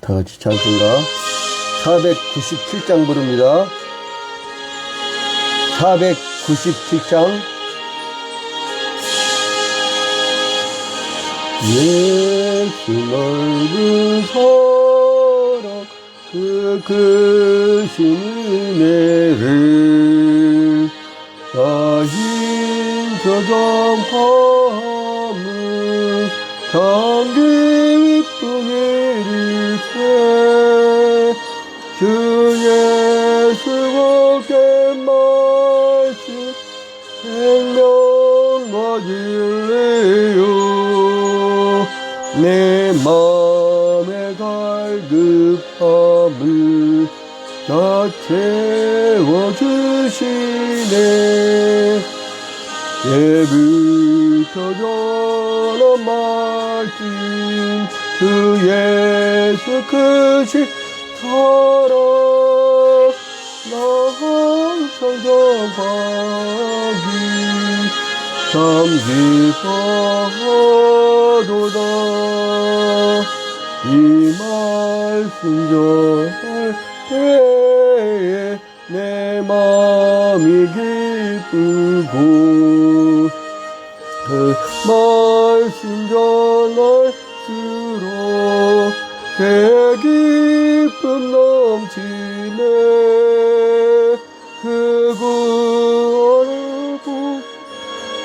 다 같이 찬송가 497장 부릅니다. 497장. 예수 넓은 사랑 그 크신 은혜를 나인 저장함은 참 기쁨이 주 예수와 함께 말씀 생명과 진리요 내 맘의 갈급함을 다 채워주시네. 예부터 전한 말씀 주 예수 크신 사랑 나 항상 전하기 참 기뻐하도다. 이 말씀 전할 때에 내 마음이 기쁘고 그 말씀 전할수록 내 기쁨 넘치네. 그 구원을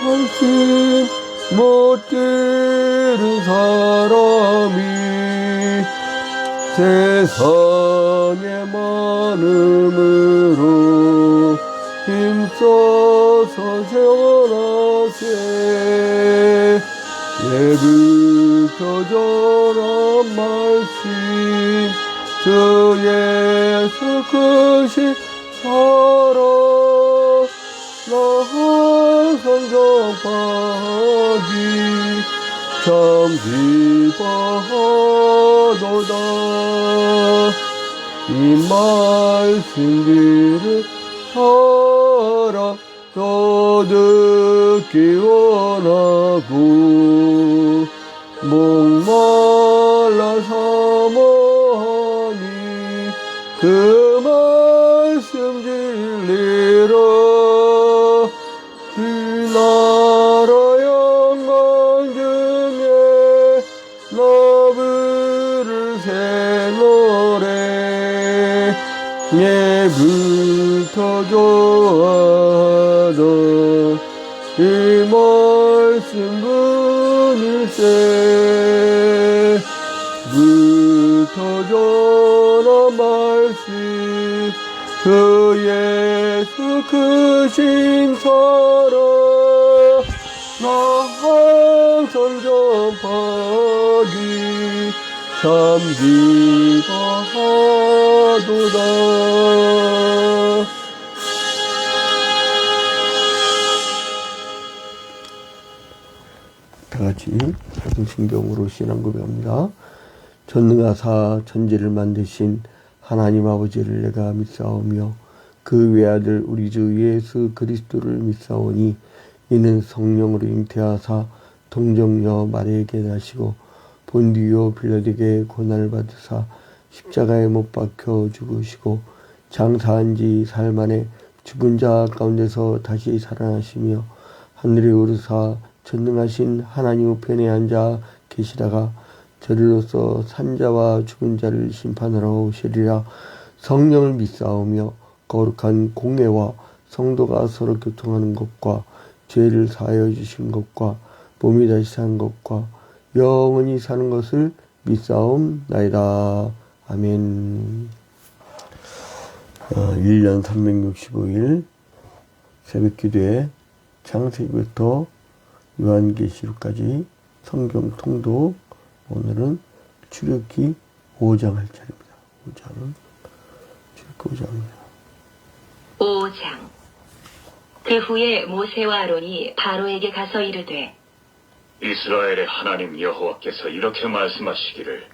말씀 못 들은 사람이 세상에 많음으로 힘써서 세워나세. 예부터 전한 말씀 주 예수 크신 사랑 나 항상 전하기 참 기뻐하도다. 이 말씀들을 살아 더 듣기 원하고 목말라 사모하니 그 말씀 진리라. 그 나라 영광 중에 나 부를 새 노래 예부터 좋아하던 이 말씀 분일세. 부터 전한 말씀 그 예수 크신 사랑 나 항상 전파하기 참 기뻐하도다. 다같이 사도신경으로 신앙 고백합니다. 전능하사 천지를 만드신 하나님 아버지를 내가 믿사오며 그 외아들 우리 주 예수 그리스도를 믿사오니 이는 성령으로 잉태하사 동정녀 마리아에게 나시고 본디오 빌라에게 고난을 받으사 십자가에 못 박혀 죽으시고 장사한 지 사흘 만에 죽은 자 가운데서 다시 살아나시며 하늘에 오르사 전능하신 하나님 우편에 앉아 계시다가 저리로서 산자와 죽은 자를 심판하러 오시리라. 성령을 믿사오며 거룩한 공회와 성도가 서로 교통하는 것과 죄를 사하여 주신 것과 몸이 다시 산 것과 영원히 사는 것을 믿사옵나이다. 아멘. 1년 365일 새벽기도에 창세기부터 요한계시록까지 성경 통독. 오늘은 출애굽기 5장 할 차례입니다. 5장. 5장입니다. 5장. 그 후에 모세와 아론이 바로에게 가서 이르되 이스라엘의 하나님 여호와께서 이렇게 말씀하시기를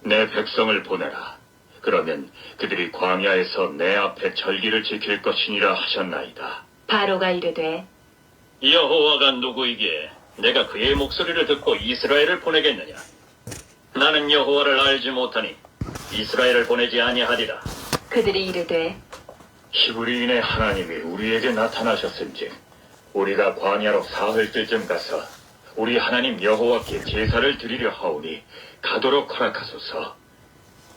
내 백성을 보내라. 그러면 그들이 광야에서 내 앞에 절기를 지킬 것이니라 하셨나이다. 바로가 이르되 여호와가 누구이기에 내가 그의 목소리를 듣고 이스라엘을 보내겠느냐? 나는 여호와를 알지 못하니 이스라엘을 보내지 아니하리라. 그들이 이르되 히브리인의 하나님이 우리에게 나타나셨은즉 우리가 광야로 사흘쯤 가서 우리 하나님 여호와께 제사를 드리려 하오니 가도록 허락하소서.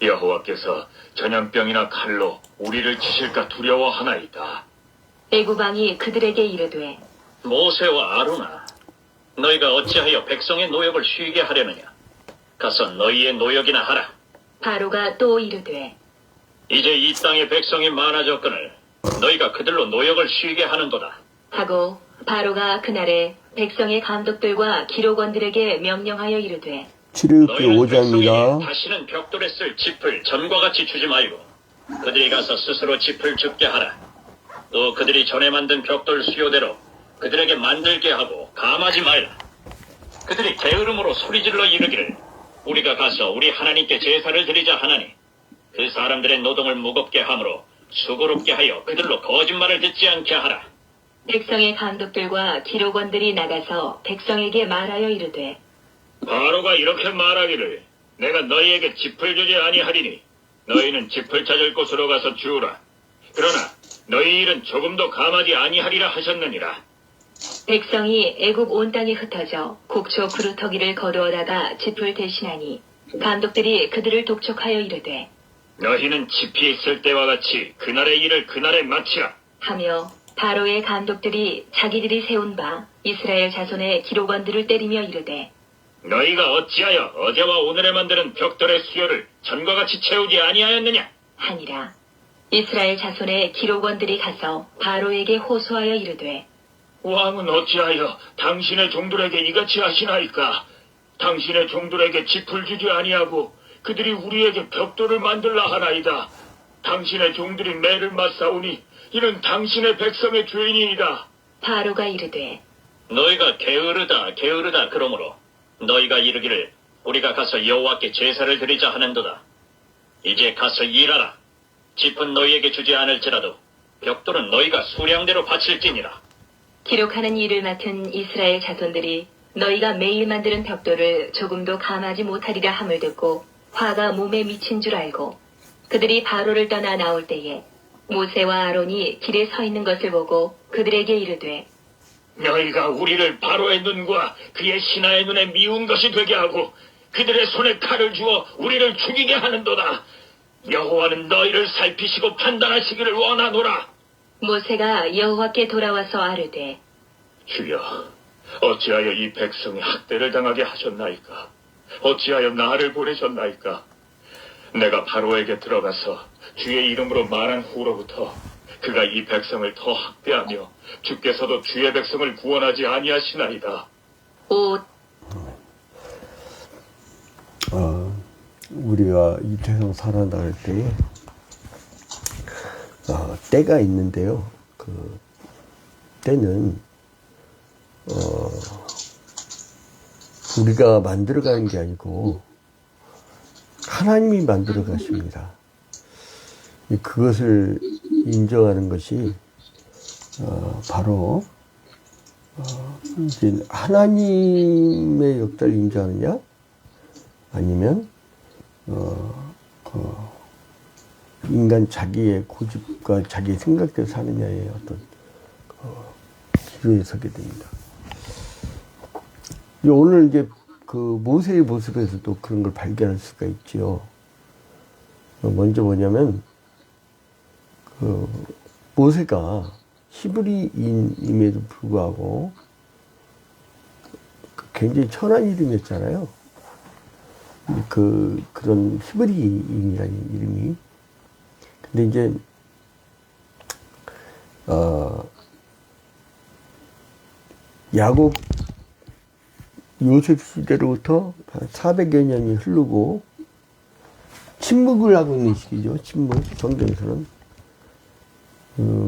여호와께서 전염병이나 칼로 우리를 치실까 두려워하나이다. 애굽왕이 그들에게 이르되 모세와 아론아, 너희가 어찌하여 백성의 노역을 쉬게 하려느냐? 가서 너희의 노역이나 하라. 바로가 또 이르되 이제 이 땅의 백성이 많아졌거늘 너희가 그들로 노역을 쉬게 하는도다. 하고 바로가 그날에 백성의 감독들과 기록원들에게 명령하여 이르되 출애굽기 너희는 5장입니다. 백성이 다시는 벽돌에 쓸 짚을 전과 같이 주지 말고 그들이 가서 스스로 짚을 줍게 하라. 또 그들이 전에 만든 벽돌 수요대로 그들에게 만들게 하고 감하지 말라. 그들이 게으름으로 소리질러 이르기를 우리가 가서 우리 하나님께 제사를 드리자 하나니 그 사람들의 노동을 무겁게 함으로 수고롭게 하여 그들로 거짓말을 듣지 않게 하라. 백성의 감독들과 기록원들이 나가서 백성에게 말하여 이르되 바로가 이렇게 말하기를 내가 너희에게 짚을 주지 아니하리니 너희는 짚을 찾을 곳으로 가서 주우라. 그러나 너희 일은 조금도 감하지 아니하리라 하셨느니라. 백성이 애굽 온 땅에 흩어져 곡초 그루터기를 거두어다가 짚을 대신하니 감독들이 그들을 독촉하여 이르되 너희는 짚이 있을 때와 같이 그날의 일을 그날에 마치라. 하며 바로의 감독들이 자기들이 세운 바 이스라엘 자손의 기록원들을 때리며 이르되 너희가 어찌하여 어제와 오늘에 만드는 벽돌의 수요를 전과 같이 채우지 아니하였느냐? 하니라. 이스라엘 자손의 기록원들이 가서 바로에게 호소하여 이르되 왕은 어찌하여 당신의 종들에게 이같이 하시나이까? 당신의 종들에게 짚을 주지 아니하고 그들이 우리에게 벽돌을 만들라 하나이다. 당신의 종들이 매를 맞사오니 이는 당신의 백성의 죄인이이다. 바로가 이르되 너희가 게으르다 그러므로 너희가 이르기를 우리가 가서 여호와께 제사를 드리자 하는도다. 이제 가서 일하라. 짚은 너희에게 주지 않을지라도 벽돌은 너희가 수량대로 바칠지니라. 기록하는 일을 맡은 이스라엘 자손들이 너희가 매일 만드는 벽돌을 조금도 감하지 못하리라 함을 듣고 화가 몸에 미친 줄 알고 그들이 바로를 떠나 나올 때에 모세와 아론이 길에 서 있는 것을 보고 그들에게 이르되 너희가 우리를 바로의 눈과 그의 신하의 눈에 미운 것이 되게 하고 그들의 손에 칼을 주어 우리를 죽이게 하는도다. 여호와는 너희를 살피시고 판단하시기를 원하노라. 모세가 여호와께 돌아와서 아뢰되 주여, 어찌하여 이 백성이 학대를 당하게 하셨나이까? 어찌하여 나를 보내셨나이까? 내가 바로에게 들어가서 주의 이름으로 말한 후로부터 그가 이 백성을 더 학대하며 주께서도 주의 백성을 구원하지 아니하시나이다. 오 우리가 이 세상 살아나갈 때에 때가 있는데요. 그 때는 우리가 만들어가는 게 아니고 하나님이 만들어 가십니다. 그것을 인정하는 것이 바로 이제 하나님의 역사를 인정하느냐 아니면 인간 자기의 고집과 자기의 생각대로 사느냐의 어떤 기로에 서게 됩니다. 오늘 이제 그 모세의 모습에서도 그런 걸 발견할 수가 있지요. 먼저 뭐냐면 그 모세가 히브리인임에도 불구하고 굉장히 천한 이름이었잖아요. 그런 히브리인이라는 이름이. 근데 이제 야곱 요셉 시대로부터 한 400여 년이 흐르고 침묵을 하고 있는 시기죠. 침묵. 성경에서는.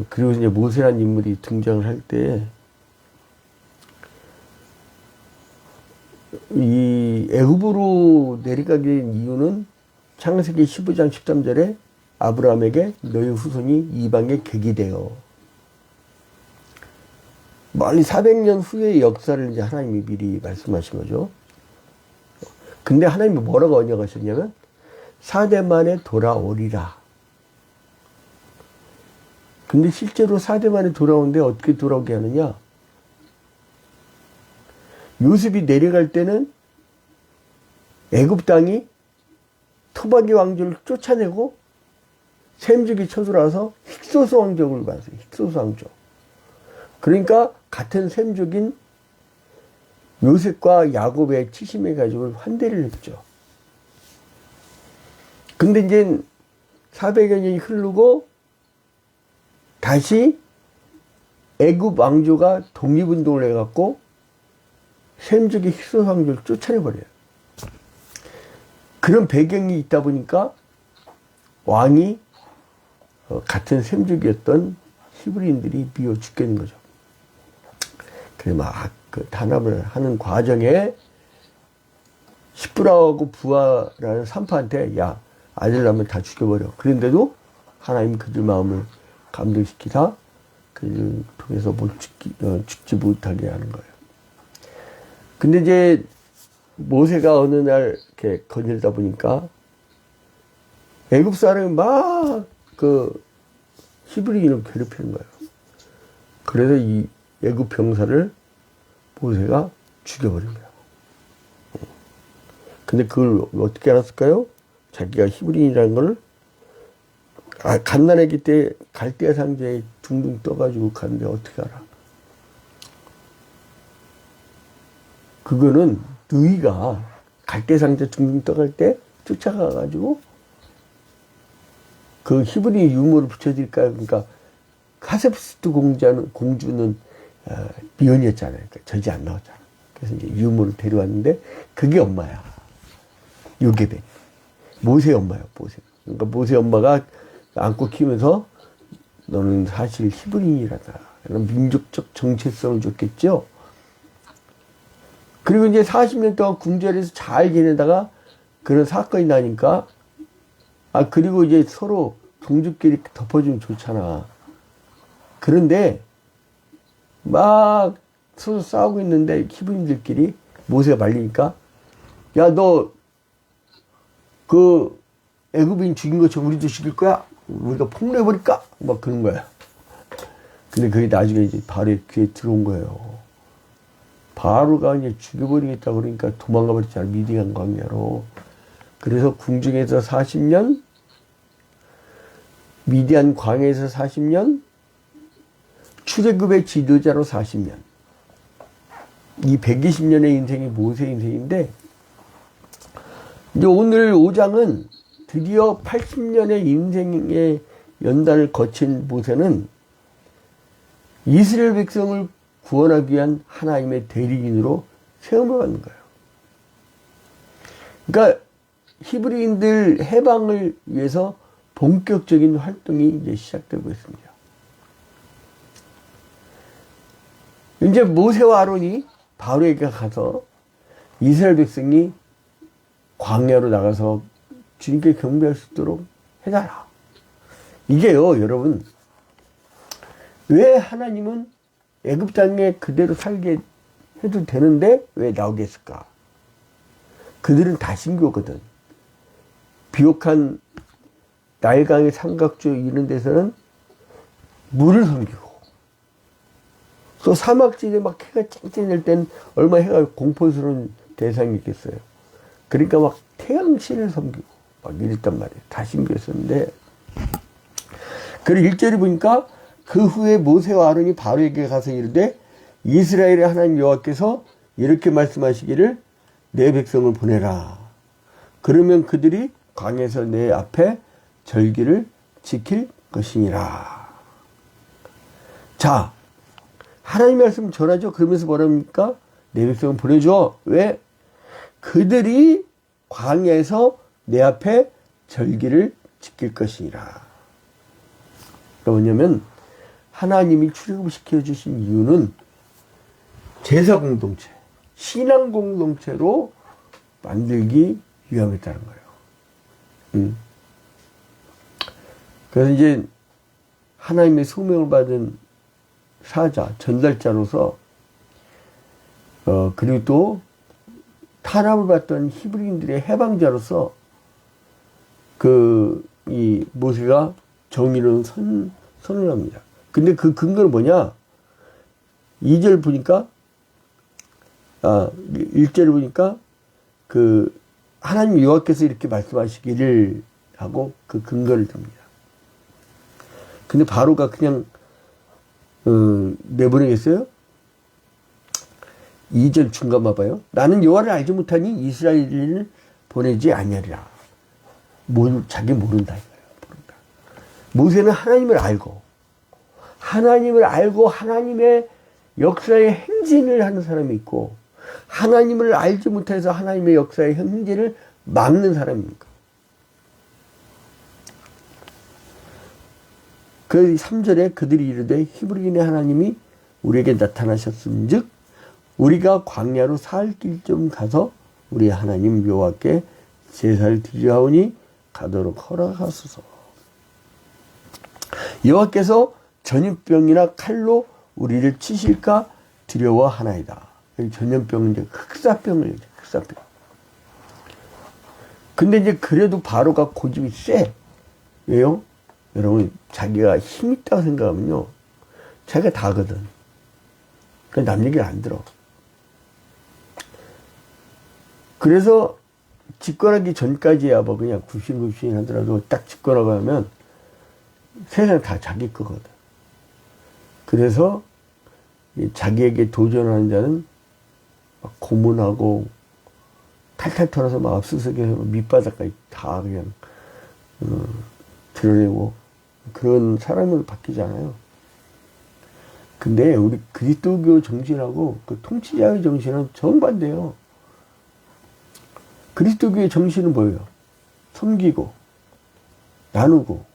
그리고 이제 모세라는 인물이 등장을 할 때, 이 애굽으로 내려가게 된 이유는 창세기 15장 13절에 아브라함에게 너희 후손이 이방의 객이 되어. 멀리 400년 후의 역사를 이제 하나님이 미리 말씀하신 거죠. 근데 하나님이 뭐라고 언약하셨냐면 4대 만에 돌아오리라. 근데 실제로 4대 만에 돌아오는데 어떻게 돌아오게 하느냐? 요셉이 내려갈 때는 애굽 땅이 토박이 왕족을 쫓아내고 셈족이 쳐들어와서 힉소스 왕족을 봤어요. 힉소스 왕족. 그러니까 같은 셈족인 요셉과 야곱의 70의 가족을 환대를 했죠. 근데 이제 400여 년이 흐르고 다시 애굽 왕조가 독립운동을 해갖고 셈족의 힉소스 왕족을 쫓아내버려요. 그런 배경이 있다 보니까 왕이 같은 셈족이었던 히브리인들이 미워 죽겠는 거죠. 그래 막 그 단합을 하는 과정에 시브라하고 부하라는 산파한테 야 아들 낳으면 다 죽여버려. 그런데도 하나님 그들 마음을 감동시키사 그를 통해서 죽지 못하게 하는 거예요. 근데 이제 모세가 어느 날 이렇게 거닐다 보니까 애굽 사람이 막 그 히브리인을 괴롭히는 거예요. 그래서 이 애굽 병사를 모세가 죽여버린 거예요. 근데 그걸 어떻게 알았을까요? 자기가 히브리인이라는 걸 갓난아기 때 갈대아 상자에 둥둥 떠가지고 갔는데 어떻게 알아? 그거는 너희가 갈대 상자 둥둥 떠갈 때 쫓아가가지고 그 히브리 유물을 붙여드릴까? 그러니까 카세프스트 공주는 미혼이었잖아요. 그러니까 젖이 안 나왔잖아. 그래서 이제 유물을 데려왔는데 그게 엄마야. 요게벳. 모세 엄마야. 모세. 그러니까 모세 엄마가 안고 키우면서 너는 사실 히브리인이라다. 이런 민족적 정체성을 줬겠죠. 그리고 이제 40년 동안 궁전에서 잘 지내다가 그런 사건이 나니까 그리고 이제 서로 동족끼리 덮어주면 좋잖아. 그런데 막 서로 싸우고 있는데 히브리인들끼리 모세가 말리니까 야 너 그 애굽인 죽인 것처럼 우리도 죽일 거야? 우리가 폭로해버릴까? 막 그런 거야. 근데 그게 나중에 이제 바로의 귀에 들어온 거예요. 바로가 이제 죽여버리겠다 그러니까 도망가 버렸잖아. 미디안 광야로. 그래서 궁중에서 40년, 미디안 광야에서 40년, 출애굽의 지도자로 40년. 이 120년의 인생이 모세 인생인데 이제 오늘 5장은 드디어 80년의 인생의 연단을 거친 모세는 이스라엘 백성을 구원하기 위한 하나님의 대리인으로 세움을 받는 거예요. 그러니까 히브리인들 해방을 위해서 본격적인 활동이 이제 시작되고 있습니다. 이제 모세와 아론이 바로에게 가서 이스라엘 백성이 광야로 나가서 주님께 경배할 수 있도록 해달라. 이게요, 여러분. 왜 하나님은 애굽 땅에 그대로 살게 해도 되는데 왜 나오게 했을까? 그들은 다 신교거든. 비옥한 나일강의 삼각주 이런 데서는 물을 섬기고 또 사막지대 막 해가 쨍쨍할 땐 얼마나 해가 공포스러운 대상이 있겠어요. 그러니까 막 태양신을 섬기고 막 이랬단 말이에요. 다 신교였었는데 그리고 1절에 보니까 그 후에 모세와 아론이 바로에게 가서 이르되 이스라엘의 하나님 여호와께서 이렇게 말씀하시기를 내 백성을 보내라. 그러면 그들이 광야에서 내 앞에 절기를 지킬 것이니라. 자, 하나님 말씀 전하죠. 그러면서 뭐랍니까? 내 백성을 보내줘. 왜? 그들이 광야에서 내 앞에 절기를 지킬 것이니라. 뭐냐면 하나님이 출애굽시켜 주신 이유는 제사 공동체, 신앙 공동체로 만들기 위함이었다는 거예요. 그래서 이제 하나님의 소명을 받은 사자, 전달자로서 그리고 또 탄압을 받던 히브리인들의 해방자로서 이 모세가 정의로운 선을 합니다. 근데 그 근거는 뭐냐? 2절 보니까 1절을 보니까 하나님 여호와께서 이렇게 말씀하시기를 하고 그 근거를 듭니다. 근데 바로가 그냥 내보내겠어요? 2절 중간 봐봐요. 나는 여호와를 알지 못하니 이스라엘을 보내지 아니하리라. 자기 모른다 이거예요. 모른다. 모세는 하나님을 알고 하나님의 역사의 행진을 하는 사람이 있고 하나님을 알지 못해서 하나님의 역사의 행진을 막는 사람입니까? 그 3절에 그들이 이르되 히브리인의 하나님이 우리에게 나타나셨은즉 우리가 광야로 살 길 좀 가서 우리 하나님 여호와께 제사를 드리려 하오니 가도록 허락하소서. 여호와께서 전염병이나 칼로 우리를 치실까 두려워하나이다. 전염병은 이제 흑사병을 얘기해. 흑사병. 근데 이제 그래도 바로가 고집이 세. 왜요? 여러분 자기가 힘 있다고 생각하면요 자기가 다거든. 그러니까 남 얘기를 안 들어. 그래서 집권하기 전까지야 뭐 그냥 굽신굽신 하더라도 딱 집권하고 하면 세상 다 자기 거거든. 그래서 자기에게 도전하는 자는 막 고문하고 탈탈 털어서 막 압수수색해서 밑바닥까지 다 그냥 드러내고 그런 사람으로 바뀌잖아요. 근데 우리 그리스도교 정신하고 그 통치자의 정신은 정반대예요. 그리스도교의 정신은 뭐예요? 섬기고 나누고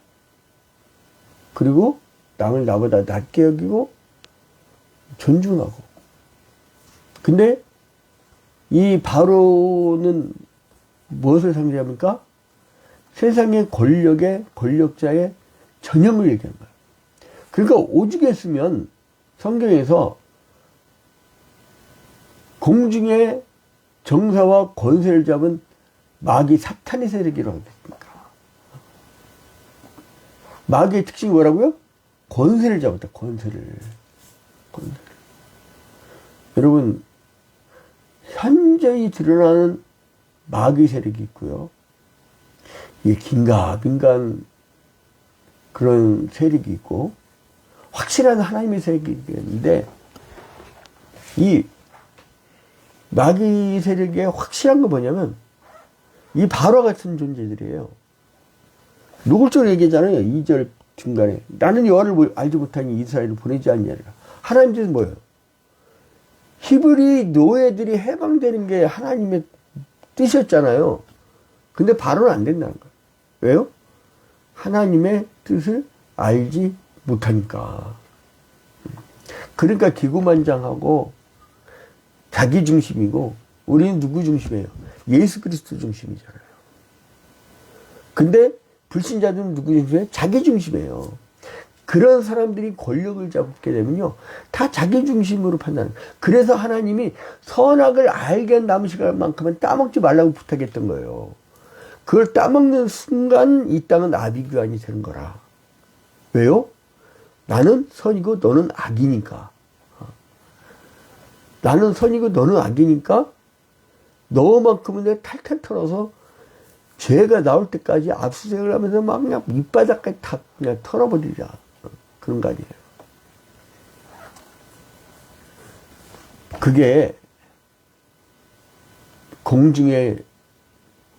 그리고 남을 나보다 낮게 여기고 존중하고. 근데 이 바로는 무엇을 상징합니까? 세상의 권력자의 전형을 얘기하는 거예요. 그러니까 오죽 했으면 성경에서 공중의 정사와 권세를 잡은 마귀 사탄의 세력이라고 했습니까? 마귀의 특징이 뭐라고요? 권세를 잡았다. 권세를. 여러분 현저히 드러나는 마귀 세력이 있고요. 이게 긴가민가한 그런 세력이 있고 확실한 하나님의 세력이 있는데 이 마귀 세력의 확실한 거 뭐냐면 이 바로와 같은 존재들이에요. 노골적으로 얘기하잖아요. 2절 중간에 나는 여호와를 알지 못하니 이스라엘을 보내지 않냐리라. 하나님 뜻은 뭐예요? 히브리 노예들이 해방되는 게 하나님의 뜻이었잖아요. 근데 바로는 안 된다는 거예요. 왜요? 하나님의 뜻을 알지 못하니까. 그러니까 기구만장하고 자기 중심이고 우리는 누구 중심이에요? 예수 그리스도 중심이잖아요. 근데 불신자들은 누구 중심이에요? 자기 중심이에요. 그런 사람들이 권력을 잡게 되면요 다 자기 중심으로 판단해요. 그래서 하나님이 선악을 알게 남은 시간만큼은 따먹지 말라고 부탁했던 거예요. 그걸 따먹는 순간 이 땅은 아비규환이 되는 거라. 왜요? 나는 선이고 너는 악이니까. 나는 선이고 너는 악이니까 너만큼은 내가 탈탈 털어서 죄가 나올 때까지 압수수색을 하면서 막 그냥 밑바닥까지 다 그냥 털어버리자. 그런 거 아니에요. 그게 공중의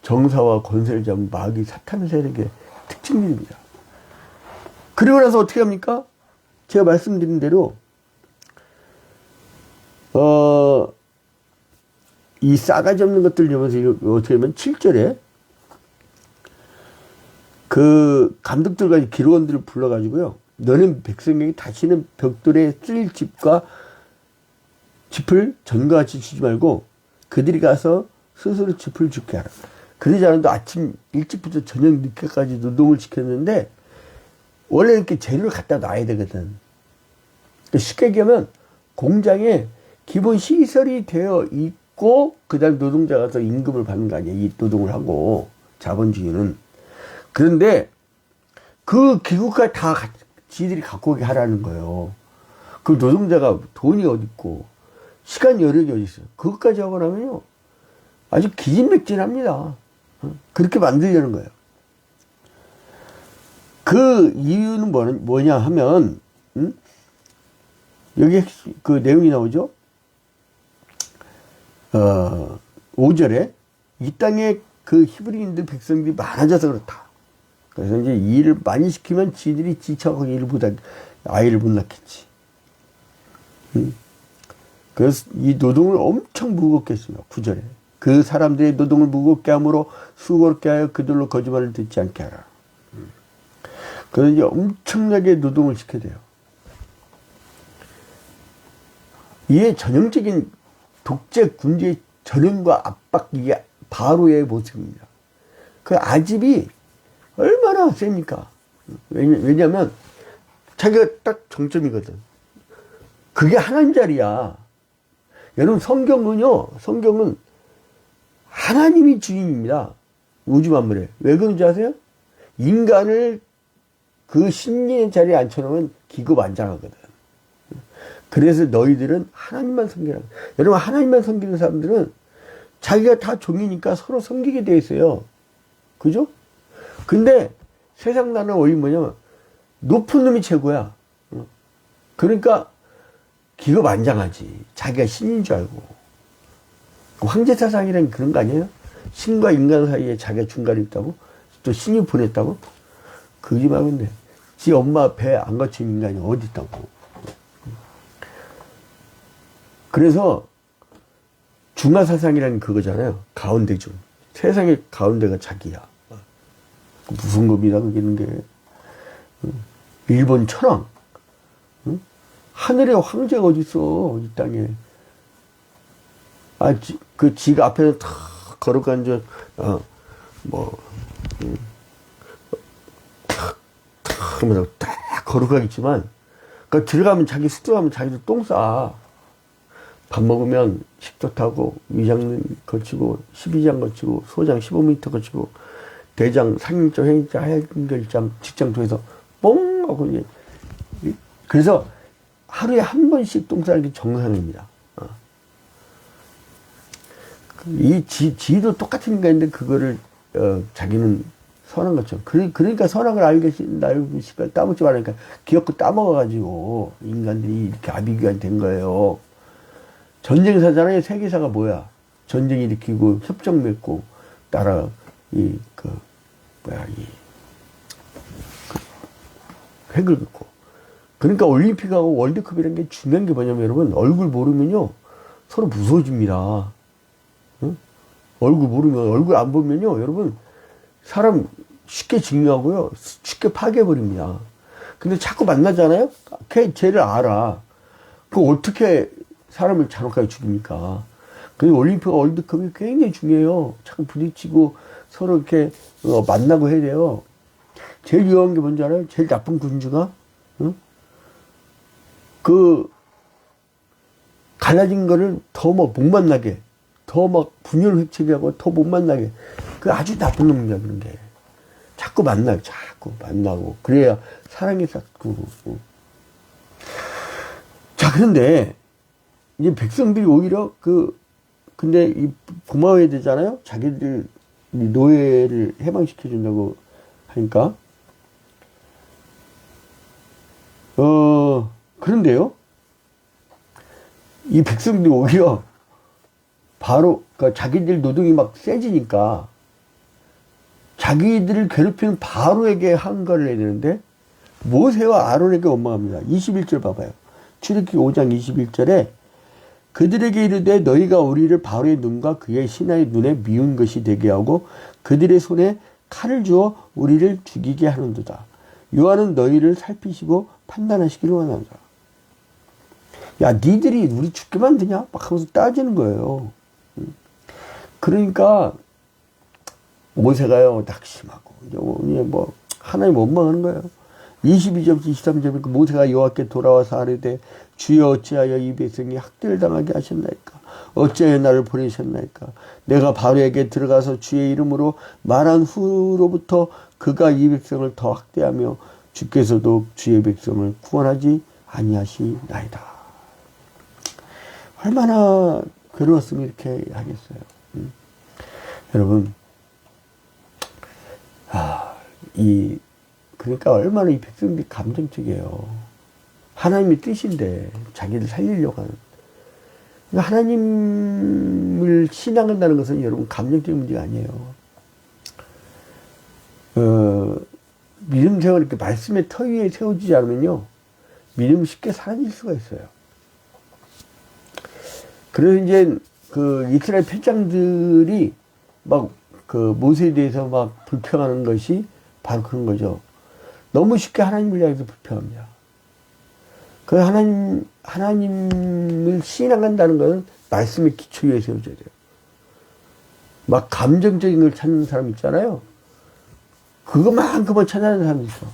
정사와 권세를 잡은 마귀 사탄 세력의 특징입니다. 그리고 나서 어떻게 합니까? 제가 말씀드린 대로 이 싸가지 없는 것들 보면서 어떻게 하면 7절에 그 감독들과 기록원들을 불러가지고요. 너는 백성에게 다시는 벽돌에 쓸 짚을 전과 같이 주지 말고 그들이 가서 스스로 짚을 죽게 하라. 그러지 않아도 아침 일찍부터 저녁 늦게까지 노동을 시켰는데 원래 이렇게 재료를 갖다 놔야 되거든. 쉽게 얘기하면 공장에 기본 시설이 되어 있고 그다음 노동자가 서 임금을 받는 거 아니야. 이 노동을 하고 자본주의는. 그런데 그 기구까지 다 지들이 갖고 오게 하라는 거예요. 그 노동자가 돈이 어디 있고 시간 여력이 어디 있어요. 그것까지 하고 나면요 아주 기진맥진합니다. 그렇게 만들려는 거예요. 그 이유는 뭐냐 하면 여기 그 내용이 나오죠. 5절에 이 땅에 그 히브리인들 백성들이 많아져서 그렇다. 그래서 이제 이 일을 많이 시키면 지들이 지쳐가고 아이를 못 낳겠지. 그래서 이 노동을 엄청 무겁게 했습니다. 9절에. 그 사람들의 노동을 무겁게 함으로 수고롭게 하여 그들로 거짓말을 듣지 않게 하라. 그래서 이제 엄청나게 노동을 시켜야 돼요. 이게 전형적인 독재 군주의 전횡과 압박, 이게 바로의 모습입니다. 그 아집이 얼마나 셉니까? 왜냐면 자기가 딱 정점이거든. 그게 하나님 자리야. 여러분 성경은 하나님이 주인입니다. 우주 만물에. 왜 그런지 아세요? 인간을 그 신의 자리에 앉혀놓으면 기고만장하거든. 그래서 너희들은 하나님만 섬기라. 여러분 하나님만 섬기는 사람들은 자기가 다 종이니까 서로 섬기게 돼 있어요. 그죠? 근데 세상 나라의 원리 뭐냐면 높은 놈이 최고야. 그러니까 기고만장하지. 자기가 신인 줄 알고. 황제사상이라는 그런 거 아니에요? 신과 인간 사이에 자기가 중간에 있다고? 또 신이 보냈다고? 그게 말인데 지 엄마 배 안 거친 인간이 어디 있다고. 그래서 중화사상이라는 그거잖아요. 가운데죠. 세상의 가운데가 자기야. 무슨 겁니다. 그게 있는 게. 일본 천황. 하늘의 황제가 어디 있어. 이 땅에. 지가 앞에서 탁 걸어간 딱 걸어가겠지만, 들어가면 자기 숙소 가면 자기도 똥 싸. 밥 먹으면 식도 타고, 위장 거치고, 12장 거치고, 소장 15m 거치고, 대장, 상임장, 회의장, 하얀결장, 직장통에서 뽕! 하고 이제. 그래서 하루에 한 번씩 똥 싸는 게 정상입니다. 지도 똑같은 인간인데, 그거를, 자기는 선한 것처럼. 그러니까 선악을 알고 싶어 따먹지 말라니까, 기어코 따먹어가지고, 인간들이 이렇게 아비규환 된 거예요. 전쟁사잖아요. 세계사가 뭐야? 전쟁 일으키고, 협정 맺고, 획을 긋고. 그러니까 올림픽하고 월드컵이라는 게 중요한 게 뭐냐면, 여러분, 얼굴 모르면요, 서로 무서워집니다. 응? 얼굴 안 보면요, 여러분, 사람 쉽게 증명하고요, 쉽게 파괴해버립니다. 근데 자꾸 만나잖아요? 쟤를 알아. 어떻게 사람을 잔혹하게 죽입니까? 그리고 올림픽, 월드컵이 굉장히 중요해요. 자꾸 부딪히고 서로 이렇게 만나고 해야 돼요. 제일 위험한 게 뭔지 알아요? 제일 나쁜 군주가, 응? 갈라진 거를 더 못 만나게, 더 분열을 획책하게 하고 더 못 만나게. 아주 나쁜 놈이야, 그런 게. 자꾸 만나고. 그래야 사랑이 쌓고. 자, 그런데, 이제 백성들이 오히려 근데 고마워야 되잖아요? 자기들 노예를 해방시켜준다고 하니까. 그런데요? 이 백성들이 오히려 바로, 자기들 노동이 막 세지니까 자기들을 괴롭히는 바로에게 한가를 내야 되는데 모세와 아론에게 원망합니다. 21절 봐봐요. 출애굽기 5장 21절에 그들에게 이르되 너희가 우리를 바로의 눈과 그의 신하의 눈에 미운 것이 되게 하고 그들의 손에 칼을 주어 우리를 죽이게 하는도다. 여호와는 너희를 살피시고 판단하시기를 원한다. 야, 니들이 우리 죽게 만드냐? 막 하면서 따지는 거예요. 그러니까 모세가요, 낙심하고 뭐 하나님 원망하는 거예요. 22절부터 23절부터 모세가 여호와께 돌아와서 아뢰되 주여 어찌하여 이 백성이 학대를 당하게 하셨나이까? 어찌하여 나를 보내셨나이까? 내가 바로에게 들어가서 주의 이름으로 말한 후로부터 그가 이 백성을 더 학대하며 주께서도 주의 백성을 구원하지 아니하시나이다. 얼마나 괴로웠으면 이렇게 하겠어요. 여러분, 그러니까 얼마나 이 백성들이 감정적이에요. 하나님의 뜻인데 자기를 살리려고 하는. 그러니까 하나님을 신앙한다는 것은 여러분 감정적인 문제가 아니에요. 믿음 생활 이렇게 말씀의 터 위에 세워지지 않으면요, 믿음이 쉽게 사라질 수가 있어요. 그래서 이제 그 이스라엘 편장들이 막 그 모세에 대해서 막 불평하는 것이 바로 그런 거죠. 너무 쉽게 하나님을 향해서 불평합니다. 그 하나님을 신앙한다는 것은 말씀의 기초 위에 세워져야 돼요. 막 감정적인 걸 찾는 사람 있잖아요. 그것만큼만 찾아내는 사람이 있어.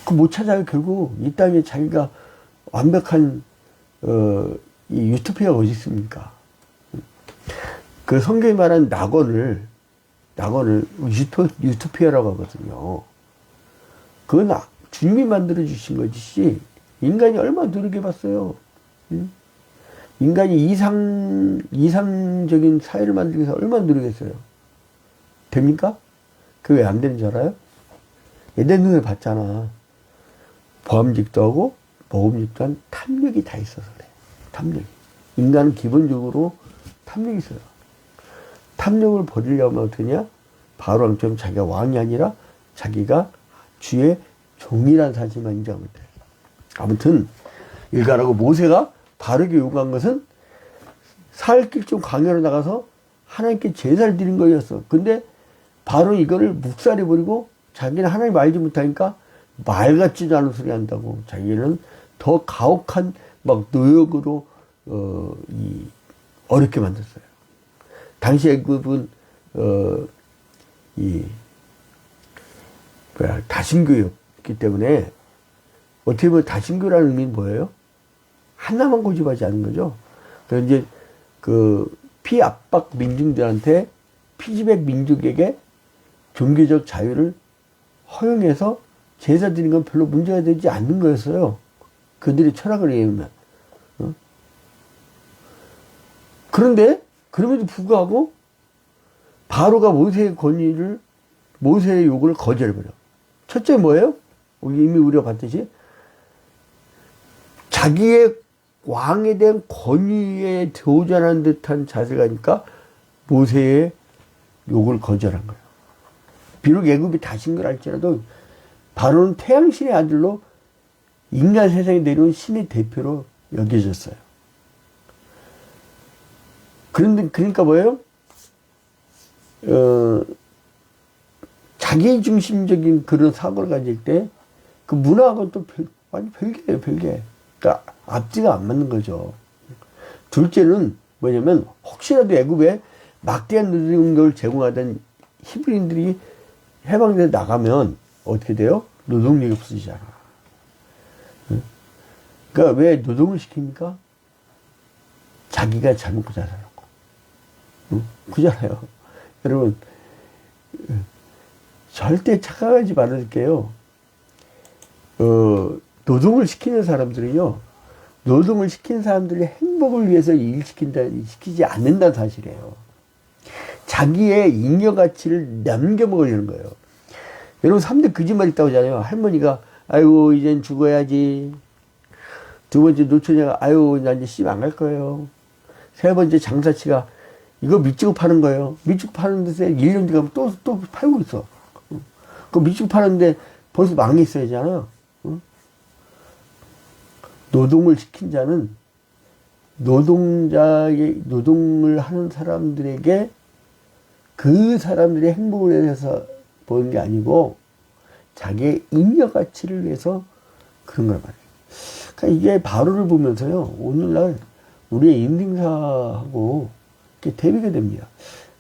그 못 찾아요. 결국 이 땅에 자기가 완벽한 이 유토피아가 어디 있습니까? 그 성경이 말한 낙원을 유토피아라고 하거든요. 그건 주님이 만들어 주신 것이지 인간이 얼마나 노력해봤어요. 인간이 이상적인 사회를 만들기 위해서 얼마나 노력했어요. 됩니까? 그게 왜 안 되는 줄 알아요? 내 눈에 봤잖아. 보암직도 하고 모험직도 한 탐욕이 다 있어서 그래. 탐욕이. 인간은 기본적으로 탐욕이 있어요. 탐욕을 버리려면 어떠냐? 바로왕처럼 자기가 왕이 아니라 자기가 주의 종이라는 사실만 인정하면 돼. 아무튼 일가라고 모세가 바르게 요구한 것은 사흘길 좀 광야로 나가서 하나님께 제사를 드린 거였어. 근데 바로 이거를 묵살해 버리고 자기는 하나님 알지 못하니까 말 같지도 않은 소리 한다고 자기는 더 가혹한 막 노역으로 어렵게 만들었어요. 당시 애굽은 다신교였기 때문에 어떻게 보면 다신교라는 의미는 뭐예요? 하나만 고집하지 않는 거죠. 그래서 이제 그 피압박 민중들한테 피지백 민족에게 종교적 자유를 허용해서 제사 드리는 건 별로 문제가 되지 않는 거였어요. 그들의 철학을 이해하면. 그런데 그럼에도 불구하고 바로가 모세의 요구를 거절해버려. 첫째 뭐예요? 이미 우리가 봤듯이 자기의 왕에 대한 권위에 도전하는 듯한 자세가 니까 모세의 요구를 거절한 거예요. 비록 애굽이 다신 걸 알지라도 바로는 태양신의 아들로 인간 세상에 내려온 신의 대표로 여겨졌어요. 그러니까 뭐예요? 자기 중심적인 그런 사고를 가질 때 그 문화하고는 또 완전 별개예요, 별개. 그러니까 앞뒤가 안 맞는 거죠. 둘째는 뭐냐면 혹시라도 애굽에 막대한 노동력을 제공하던 히브리인들이 해방돼서 나가면 어떻게 돼요? 노동력이 없어지잖아. 그러니까 왜 노동을 시킵니까? 자기가 잘 먹고 잘 살라고. 그잖아요. 여러분, 절대 착각하지 말아줄게요. 노동을 시키는 사람들은요, 노동을 시키는 사람들의 행복을 위해서 시키지 않는다는 사실이에요. 자기의 잉여 가치를 남겨먹으려는 거예요. 여러분, 3대 거짓말 있다고 하잖아요. 할머니가, 아이고, 이젠 죽어야지. 두 번째 노처녀가, 아유, 나 이제 집 안 갈 거예요. 세 번째 장사치가, 이거 밑주고 파는 거예요. 밑주고 파는 데서 1년 뒤 가면 또 팔고 있어. 그 밑주고 파는데 벌써 망했어야잖아. 노동을 시킨 자는 노동을 하는 사람들에게 그 사람들의 행복을 위해서 보는 게 아니고 자기의 잉여 가치를 위해서 그런 걸 말해요. 그러니까 이게 바로를 보면서요, 오늘날 우리의 인생사하고 이렇게 대비가 됩니다.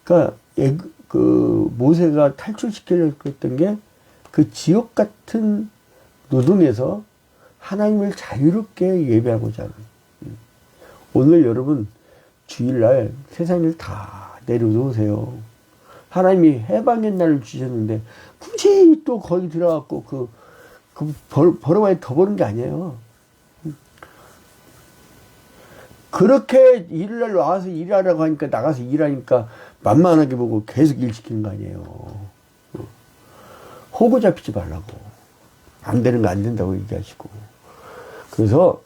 그러니까 그 모세가 탈출시키려고 했던 게 그 지옥 같은 노동에서 하나님을 자유롭게 예배하고자 하는. 오늘 여러분 주일날 세상을 다 내려놓으세요. 하나님이 해방의 날을 주셨는데 굳이 또 거기 들어가고 벌어봐야 더 버는 게 아니에요. 그렇게 일요일날 나와서 일하라고 하니까 나가서 일하니까 만만하게 보고 계속 일 시키는 거 아니에요. 호구 잡히지 말라고. 안 되는 거 안 된다고 얘기하시고. 그래서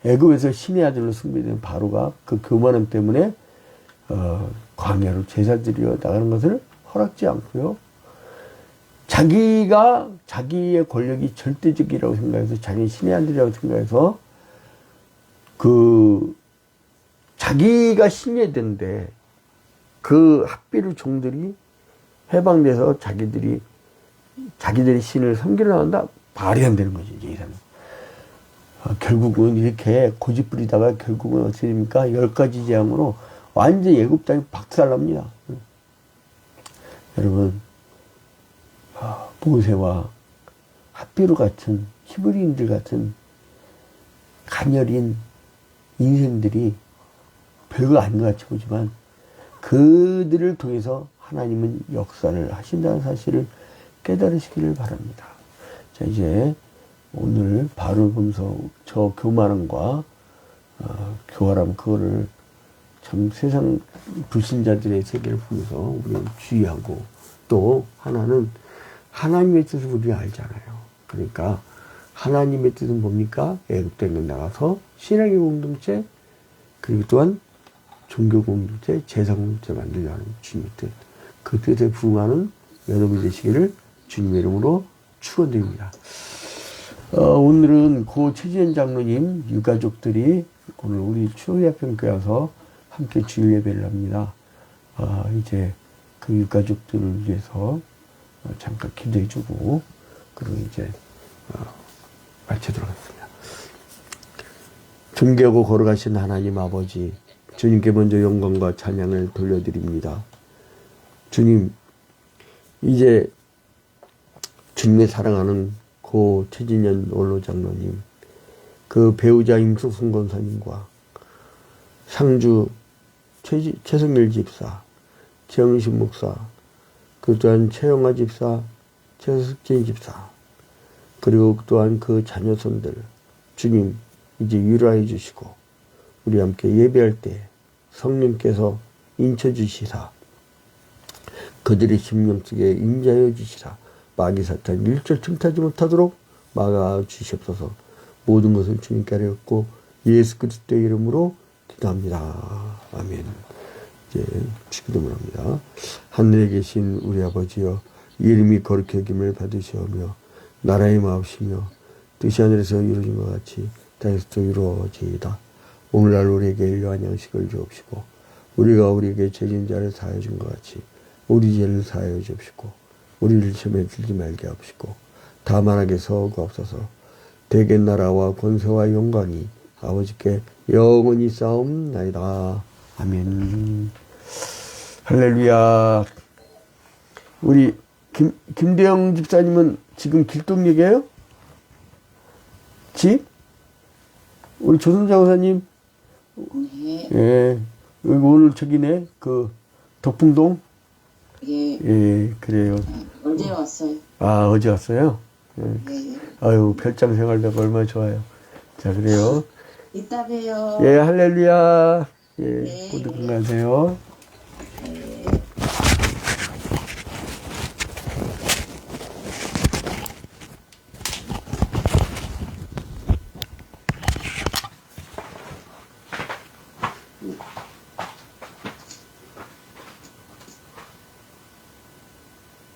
애굽에서 신의 아들로 숭배된 바로가 그 교만함 때문에 광야로 제사 드리러 나가는 것을 허락지 않고요. 자기가 자기의 권력이 절대적이라고 생각해서 자기 신의 아들이라고 생각해서 자기가 신이 되는데 그 합비루 종들이 해방돼서 자기들이 신을 섬기러 나간다? 말이 안 되는 거지, 이제 이 사람. 결국은 이렇게 고집 부리다가 결국은 어떻게 됩니까? 10가지 재앙으로 완전 애굽 땅이 박살납니다. 여러분, 모세와 핫비루 같은 히브리인들 같은 가녀린 인생들이 별거 아닌 것 같이 보지만 그들을 통해서 하나님은 역사를 하신다는 사실을 깨달으시기를 바랍니다. 자, 이제 오늘 바로 보면서 저 교만함과 교활함, 그거를 참 세상 불신자들의 세계를 보면서 우리는 주의하고, 또 하나는 하나님의 뜻을 우리가 알잖아요. 그러니까 하나님의 뜻은 뭡니까? 애굽에 나가서 신앙의 공동체, 그리고 또한 종교 공동체, 제사 공동체 만들려는 주님의 뜻. 그 뜻에 부응하는 여러분이 되시기를 주님의 이름으로 축원드립니다. 오늘은 고 최지현 장로님 유가족들이 오늘 우리 추호야평교회 와서 함께 주일 예배를 합니다. 이제 그 유가족들을 위해서 잠깐 기도해주고, 그리고 이제 마치도록 하겠습니다. 존귀하고 거룩하신 하나님 아버지, 주님께 먼저 영광과 찬양을 돌려드립니다. 주님, 이제 주님의 사랑하는 고 최진현 원로장로님, 그 배우자 임숙순 권사님과 상주 최성일 집사, 최영신 목사, 그 또한 최영아 집사, 최석진 집사, 그리고 또한 그 자녀손들, 주님 이제 위로해 주시고 우리 함께 예배할 때 성령께서 인쳐 주시사 그들의 심령 속에 임재하여 주시라. 마귀 사탄 일절 틈타지 못하도록 막아 주시옵소서. 모든 것을 주님께 하였고 예수 그리스도의 이름으로 기도합니다. 아멘. 이제 기도를 합니다. 하늘에 계신 우리 아버지여, 이름이 거룩히 여김을 받으시오며 나라의 마옵시며 뜻이 하늘에서 이루어진 것 같이 땅에서도 이루어지이다. 오늘날 우리에게 일용할 양식을 주옵시고 우리가 우리에게 죄진 자를 사하여 준 것 같이 우리 죄를 사하여 주옵시고 우리를 시험에 들지 말게 하옵시고 다만 악에서 구하옵소서. 대개 나라와 권세와 영광이 아버지께 영원히 싸움나이다. 아멘. 할렐루야. 우리 김대영 집사님은 지금 길동역이에요? 집? 우리 조선자 권사님? 네. 예. 여기 오늘 저기네, 그 덕풍동? 예. 예, 그래요. 언제 왔어요? 아, 어제 왔어요? 예. 예. 아유, 별장 생활비가 얼마나 좋아요. 자, 그래요. 이따 봬요. 예, 할렐루야. 예, 네. 모두 건강하세요.